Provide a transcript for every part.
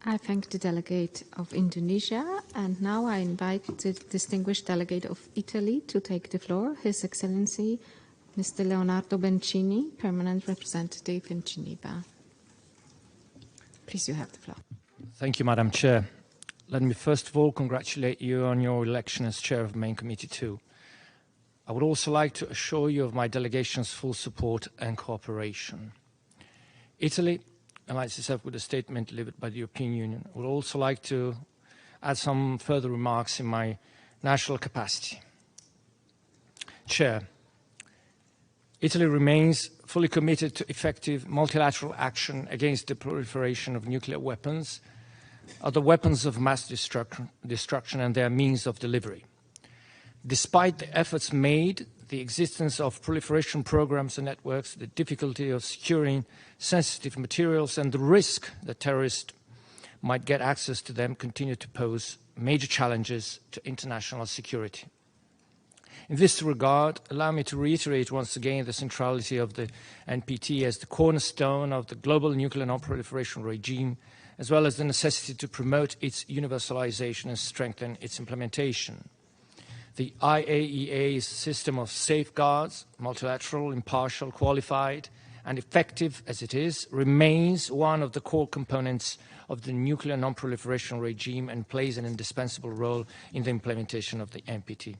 I thank the delegate of Indonesia, and now I invite the distinguished delegate of Italy to take the floor, His Excellency Mr. Leonardo Bencini, Permanent Representative in Geneva. Please, you have the floor. Thank you, Madam Chair. Let me first of all congratulate you on your election as Chair of the Main Committee too. I would also like to assure you of my delegation's full support and cooperation. Italy aligns itself with a statement delivered by the European Union. I would also like to add some further remarks in my national capacity. Chair, Italy remains fully committed to effective multilateral action against the proliferation of nuclear weapons, other weapons of mass destruction and their means of delivery. Despite the efforts made, the existence of proliferation programs and networks, the difficulty of securing sensitive materials, and the risk that terrorists might get access to them continue to pose major challenges to international security. In this regard, allow me to reiterate once again the centrality of the NPT as the cornerstone of the global nuclear non-proliferation regime, as well as the necessity to promote its universalization and strengthen its implementation. The IAEA's system of safeguards, multilateral, impartial, qualified, and effective as it is, remains one of the core components of the nuclear non-proliferation regime and plays an indispensable role in the implementation of the NPT.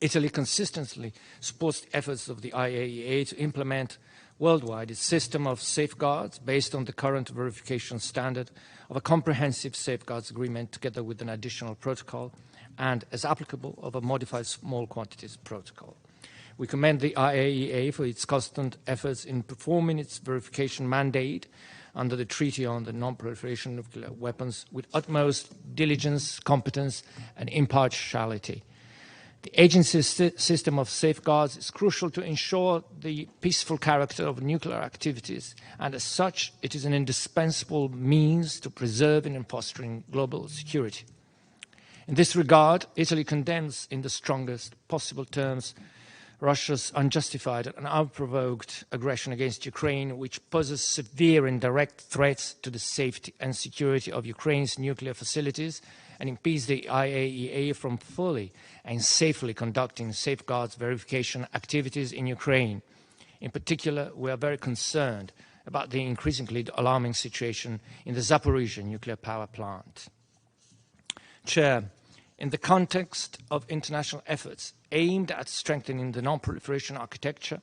Italy consistently supports the efforts of the IAEA to implement worldwide its system of safeguards based on the current verification standard of a comprehensive safeguards agreement together with an additional protocol and, as applicable, of a modified small quantities protocol. We commend the IAEA for its constant efforts in performing its verification mandate under the Treaty on the Non-Proliferation of Nuclear Weapons with utmost diligence, competence, and impartiality. The agency's system of safeguards is crucial to ensure the peaceful character of nuclear activities, and as such, it is an indispensable means to preserving and fostering global security. In this regard, Italy condemns in the strongest possible terms Russia's unjustified and unprovoked aggression against Ukraine, which poses severe and direct threats to the safety and security of Ukraine's nuclear facilities and impedes the IAEA from fully and safely conducting safeguards verification activities in Ukraine. In particular, we are very concerned about the increasingly alarming situation in the Zaporizhzhia nuclear power plant. Chair, in the context of international efforts aimed at strengthening the non-proliferation architecture,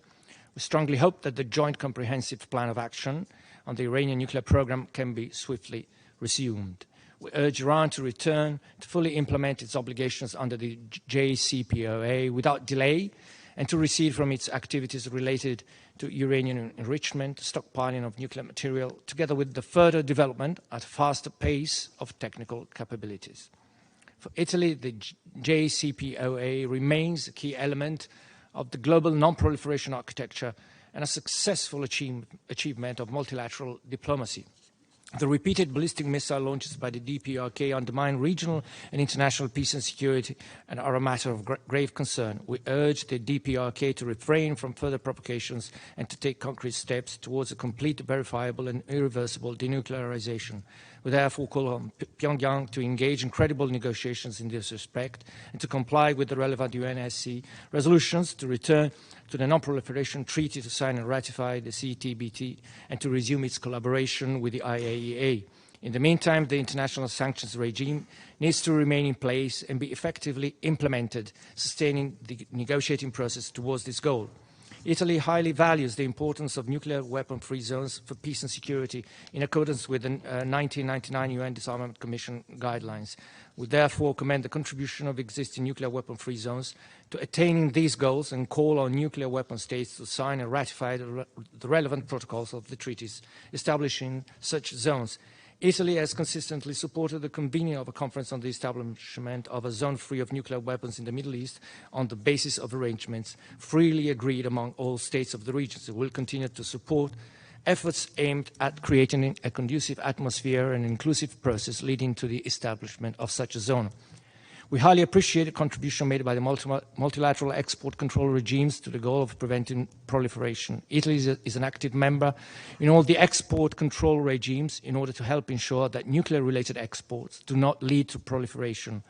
we strongly hope that the Joint Comprehensive Plan of Action on the Iranian nuclear program can be swiftly resumed. We urge Iran to return to fully implement its obligations under the JCPOA without delay and to recede from its activities related to uranium enrichment, stockpiling of nuclear material, together with the further development at a faster pace of technical capabilities. For Italy, the JCPOA remains a key element of the global non-proliferation architecture and a successful achievement of multilateral diplomacy. The repeated ballistic missile launches by the DPRK undermine regional and international peace and security and are a matter of grave concern. We urge the DPRK to refrain from further provocations and to take concrete steps towards a complete, verifiable and irreversible denuclearization. We therefore call on Pyongyang to engage in credible negotiations in this respect and to comply with the relevant UNSC resolutions, to return to the Non-Proliferation Treaty, to sign and ratify the CTBT, and to resume its collaboration with the IAEA. In the meantime, the international sanctions regime needs to remain in place and be effectively implemented, sustaining the negotiating process towards this goal. Italy highly values the importance of nuclear weapon-free zones for peace and security in accordance with the 1999 UN Disarmament Commission guidelines. We therefore commend the contribution of existing nuclear weapon-free zones to attaining these goals and call on nuclear weapon states to sign and ratify the relevant protocols of the treaties establishing such zones. Italy has consistently supported the convening of a conference on the establishment of a zone free of nuclear weapons in the Middle East on the basis of arrangements freely agreed among all states of the region. It will continue to support efforts aimed at creating a conducive atmosphere and inclusive process leading to the establishment of such a zone. We highly appreciate the contribution made by the multilateral export control regimes to the goal of preventing proliferation. Italy is an active member in all the export control regimes in order to help ensure that nuclear-related exports do not lead to proliferation.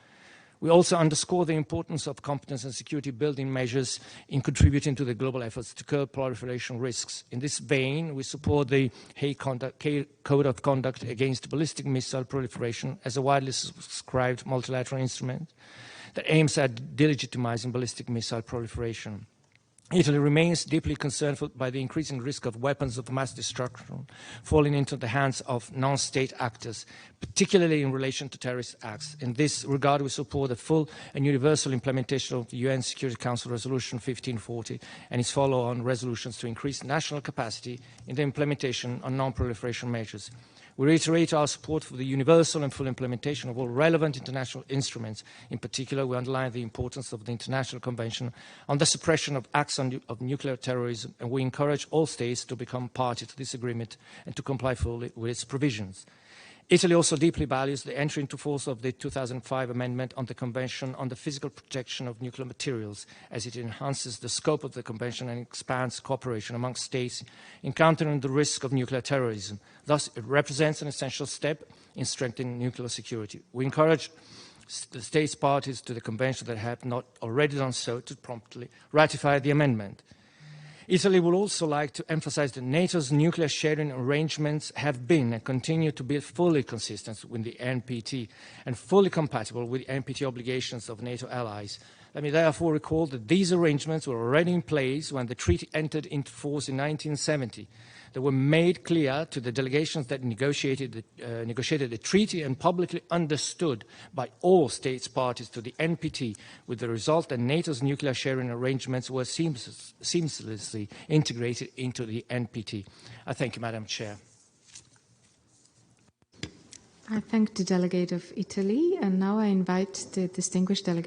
We also underscore the importance of competence and security building measures in contributing to the global efforts to curb proliferation risks. In this vein, we support the Hague Code of Conduct Against Ballistic Missile Proliferation as a widely subscribed multilateral instrument that aims at delegitimizing ballistic missile proliferation. Italy remains deeply concerned by the increasing risk of weapons of mass destruction falling into the hands of non-state actors, particularly in relation to terrorist acts. In this regard, we support the full and universal implementation of the UN Security Council Resolution 1540 and its follow-on resolutions to increase national capacity in the implementation of non-proliferation measures. We reiterate our support for the universal and full implementation of all relevant international instruments. In particular, we underline the importance of the International Convention on the Suppression of Acts of Nuclear Terrorism, and we encourage all states to become party to this agreement and to comply fully with its provisions. Italy also deeply values the entry into force of the 2005 amendment on the Convention on the Physical Protection of Nuclear Materials, as it enhances the scope of the Convention and expands cooperation amongst states in countering the risk of nuclear terrorism. Thus, it represents an essential step in strengthening nuclear security. We encourage the states parties to the Convention that have not already done so to promptly ratify the amendment. Italy would also like to emphasize that NATO's nuclear sharing arrangements have been and continue to be fully consistent with the NPT and fully compatible with the NPT obligations of NATO allies. Let me therefore recall that these arrangements were already in place when the treaty entered into force in 1970. They were made clear to the delegations that negotiated the treaty and publicly understood by all states parties to the NPT, with the result that NATO's nuclear sharing arrangements were seamlessly integrated into the NPT. I thank you, Madam Chair. I thank the delegate of Italy, and now I invite the distinguished delegate